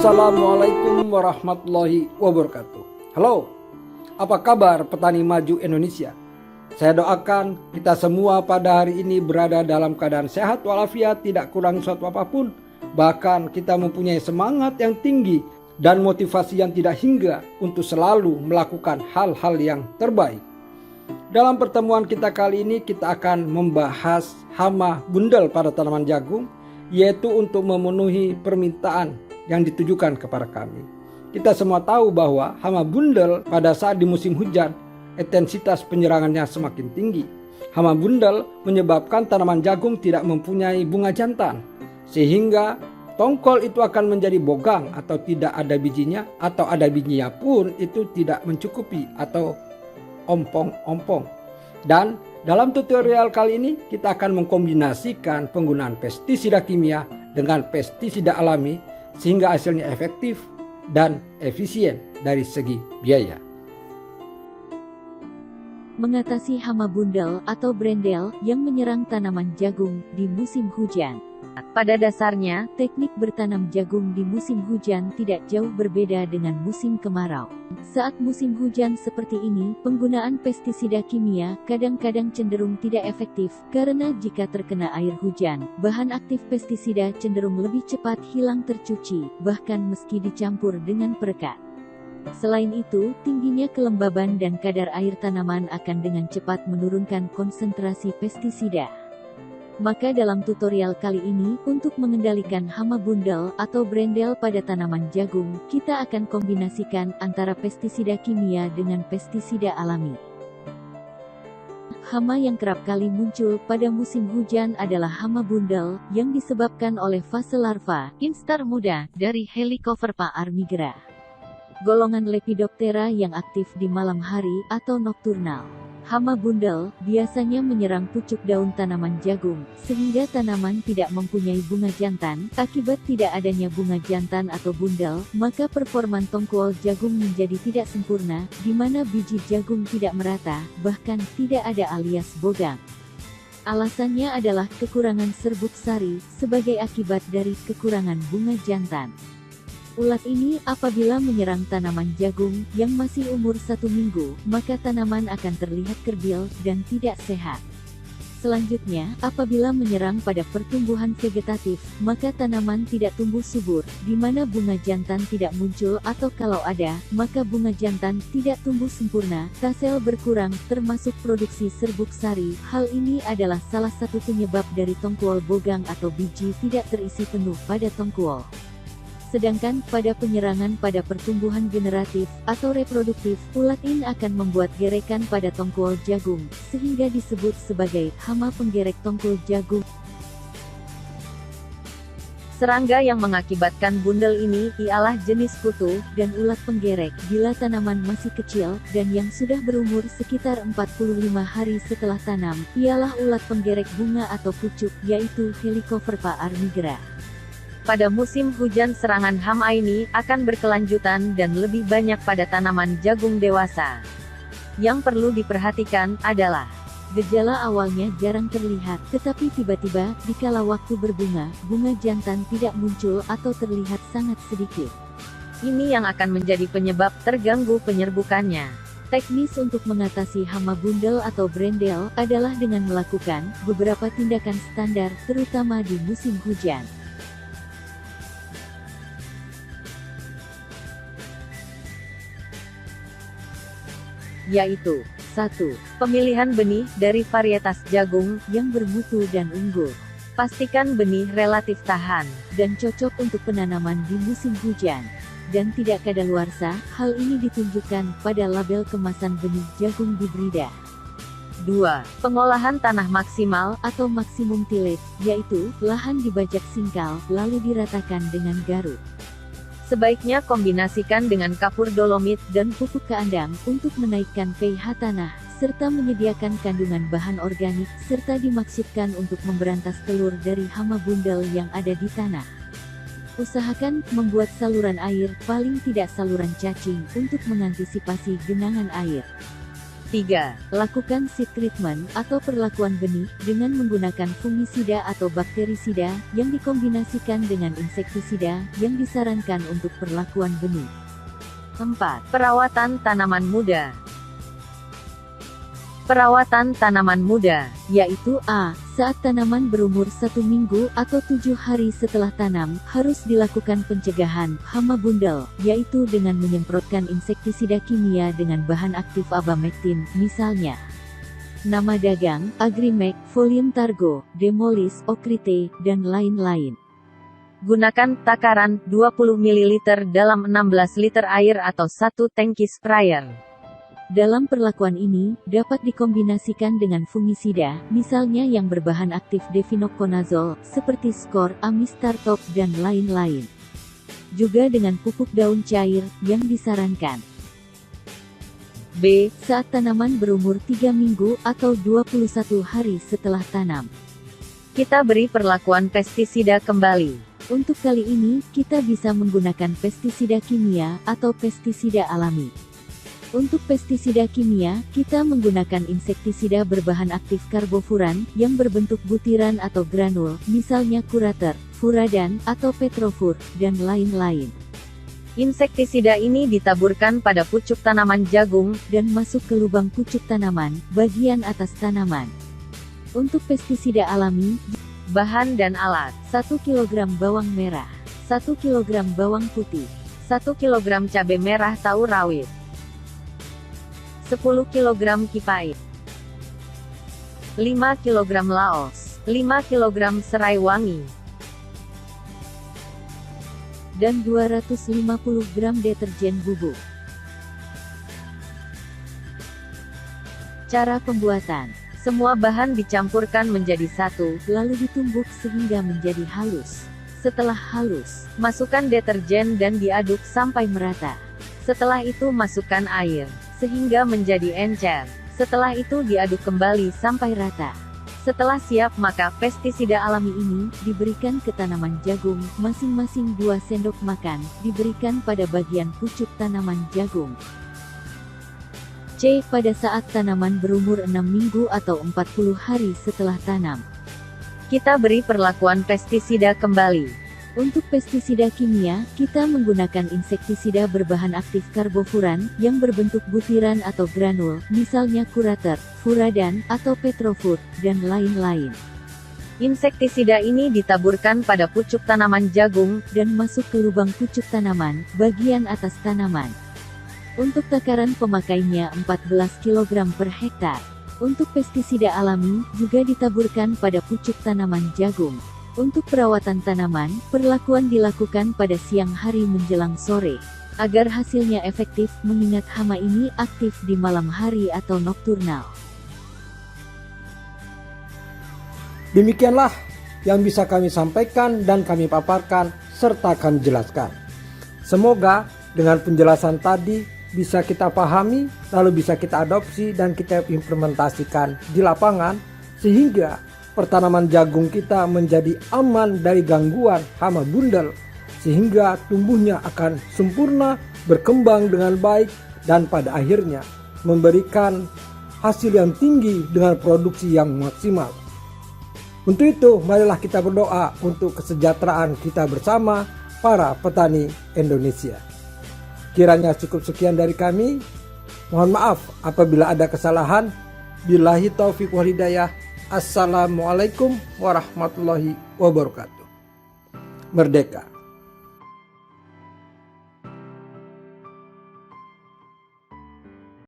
Assalamualaikum warahmatullahi wabarakatuh. Halo, apa kabar petani maju Indonesia? Saya doakan kita semua pada hari ini berada dalam keadaan sehat walafiat, tidak kurang suatu apapun. Bahkan kita mempunyai semangat yang tinggi dan motivasi yang tidak hingga untuk selalu melakukan hal-hal yang terbaik. Dalam pertemuan kita kali ini kita akan membahas hama bundel pada tanaman jagung, yaitu untuk memenuhi permintaan yang ditujukan kepada kami. Kita semua tahu bahwa hama bundel pada saat di musim hujan intensitas penyerangannya semakin tinggi. Hama bundel menyebabkan tanaman jagung tidak mempunyai bunga jantan, sehingga tongkol itu akan menjadi bogang atau tidak ada bijinya, atau ada bijinya pun itu tidak mencukupi atau ompong-ompong. Dan dalam tutorial kali ini kita akan mengkombinasikan penggunaan pestisida kimia dengan pestisida alami sehingga hasilnya efektif dan efisien dari segi biaya. Mengatasi hama bundel atau brendel yang menyerang tanaman jagung di musim hujan. Pada dasarnya, teknik bertanam jagung di musim hujan tidak jauh berbeda dengan musim kemarau. Saat musim hujan seperti ini, penggunaan pestisida kimia kadang-kadang cenderung tidak efektif karena jika terkena air hujan, bahan aktif pestisida cenderung lebih cepat hilang tercuci, bahkan meski dicampur dengan perekat. Selain itu, tingginya kelembaban dan kadar air tanaman akan dengan cepat menurunkan konsentrasi pestisida. Maka dalam tutorial kali ini, untuk mengendalikan hama bundel atau brendel pada tanaman jagung, kita akan kombinasikan antara pestisida kimia dengan pestisida alami. Hama yang kerap kali muncul pada musim hujan adalah hama bundel, yang disebabkan oleh fase larva, instar muda, dari Helicoverpa armigera. Golongan Lepidoptera yang aktif di malam hari atau nokturnal. Hama bundel biasanya menyerang pucuk daun tanaman jagung, sehingga tanaman tidak mempunyai bunga jantan. Akibat tidak adanya bunga jantan atau bundel, maka performan tongkol jagung menjadi tidak sempurna, di mana biji jagung tidak merata, bahkan tidak ada alias bogang. Alasannya adalah kekurangan serbuk sari, sebagai akibat dari kekurangan bunga jantan. Ulat ini apabila menyerang tanaman jagung yang masih umur 1 minggu, maka tanaman akan terlihat kerbil dan tidak sehat. Selanjutnya, apabila menyerang pada pertumbuhan vegetatif, maka tanaman tidak tumbuh subur, di mana bunga jantan tidak muncul atau kalau ada, maka bunga jantan tidak tumbuh sempurna, tasel berkurang, termasuk produksi serbuk sari. Hal ini adalah salah satu penyebab dari tongkol bogang atau biji tidak terisi penuh pada tongkol. Sedangkan pada penyerangan pada pertumbuhan generatif atau reproduktif, ulat ini akan membuat gerekan pada tongkol jagung, sehingga disebut sebagai hama penggerek tongkol jagung. Serangga yang mengakibatkan bundel ini ialah jenis kutu dan ulat penggerek bila tanaman masih kecil dan yang sudah berumur sekitar 45 hari setelah tanam, ialah ulat penggerek bunga atau pucuk, yaitu Helicoverpa armigera. Pada musim hujan serangan hama ini akan berkelanjutan dan lebih banyak pada tanaman jagung dewasa. Yang perlu diperhatikan adalah gejala awalnya jarang terlihat, tetapi tiba-tiba dikala waktu berbunga, bunga jantan tidak muncul atau terlihat sangat sedikit. Ini yang akan menjadi penyebab terganggu penyerbukannya. Teknis untuk mengatasi hama bundel atau brendel adalah dengan melakukan beberapa tindakan standar, terutama di musim hujan. Yaitu 1. Pemilihan benih dari varietas jagung yang bermutu dan unggul. Pastikan benih relatif tahan dan cocok untuk penanaman di musim hujan dan tidak kadaluarsa. Hal ini ditunjukkan pada label kemasan benih jagung hibrida. 2. Pengolahan tanah maksimal atau maksimum tillage, yaitu lahan dibajak singkal lalu diratakan dengan garut. Sebaiknya kombinasikan dengan kapur dolomit dan pupuk keandang untuk menaikkan pH tanah, serta menyediakan kandungan bahan organik, serta dimaksudkan untuk memberantas telur dari hama bundel yang ada di tanah. Usahakan membuat saluran air, paling tidak saluran cacing, untuk mengantisipasi genangan air. 3. Lakukan seed treatment atau perlakuan benih dengan menggunakan fungisida atau bakterisida yang dikombinasikan dengan insektisida yang disarankan untuk perlakuan benih. 4. Perawatan tanaman muda. Perawatan tanaman muda, yaitu A. Saat tanaman berumur 1 minggu atau 7 hari setelah tanam, harus dilakukan pencegahan hama bundel, yaitu dengan menyemprotkan insektisida kimia dengan bahan aktif abamectin, misalnya nama dagang, Agrimek, Folium Targo, Demolis, Okrite, dan lain-lain. Gunakan takaran 20 ml dalam 16 liter air atau 1 tangki sprayer. Dalam perlakuan ini, dapat dikombinasikan dengan fungisida, misalnya yang berbahan aktif definoconazole, seperti skor, amistartop, dan lain-lain. Juga dengan pupuk daun cair, yang disarankan. B. Saat tanaman berumur 3 minggu atau 21 hari setelah tanam. Kita beri perlakuan pestisida kembali. Untuk kali ini, kita bisa menggunakan pestisida kimia atau pestisida alami. Untuk pestisida kimia, kita menggunakan insektisida berbahan aktif karbofuran, yang berbentuk butiran atau granul, misalnya Curator, Furadan, atau Petrofur, dan lain-lain. Insektisida ini ditaburkan pada pucuk tanaman jagung, dan masuk ke lubang pucuk tanaman, bagian atas tanaman. Untuk pestisida alami, bahan dan alat, 1 kg bawang merah, 1 kg bawang putih, 1 kg cabai merah tahu rawit, 10 kg kipai, 5 kg laos, 5 kg serai wangi, dan 250 gram deterjen bubuk. Cara pembuatan: semua bahan dicampurkan menjadi satu, lalu ditumbuk sehingga menjadi halus. Setelah halus, masukkan deterjen dan diaduk sampai merata. Setelah itu masukkan air, sehingga menjadi encer. Setelah itu diaduk kembali sampai rata. Setelah siap, maka pestisida alami ini diberikan ke tanaman jagung, masing-masing 2 sendok makan, diberikan pada bagian pucuk tanaman jagung. C. Pada saat tanaman berumur 6 minggu atau 40 hari setelah tanam. Kita beri perlakuan pestisida kembali. Untuk pestisida kimia, kita menggunakan insektisida berbahan aktif karbofuran, yang berbentuk butiran atau granul, misalnya Curator, Furadan, atau Petrofur, dan lain-lain. Insektisida ini ditaburkan pada pucuk tanaman jagung, dan masuk ke lubang pucuk tanaman, bagian atas tanaman. Untuk takaran pemakainya 14 kg per hektar. Untuk pestisida alami, juga ditaburkan pada pucuk tanaman jagung. Untuk perawatan tanaman, perlakuan dilakukan pada siang hari menjelang sore, agar hasilnya efektif, mengingat hama ini aktif di malam hari atau nokturnal. Demikianlah yang bisa kami sampaikan dan kami paparkan serta kami jelaskan. Semoga dengan penjelasan tadi bisa kita pahami, lalu bisa kita adopsi dan kita implementasikan di lapangan, sehingga pertanaman jagung kita menjadi aman dari gangguan hama bundel, sehingga tumbuhnya akan sempurna, berkembang dengan baik, dan pada akhirnya memberikan hasil yang tinggi dengan produksi yang maksimal. Untuk itu, marilah kita berdoa untuk kesejahteraan kita bersama para petani Indonesia. Kiranya cukup sekian dari kami. Mohon maaf apabila ada kesalahan. Billahi taufiq wal hidayah. Assalamualaikum warahmatullahi wabarakatuh. Merdeka!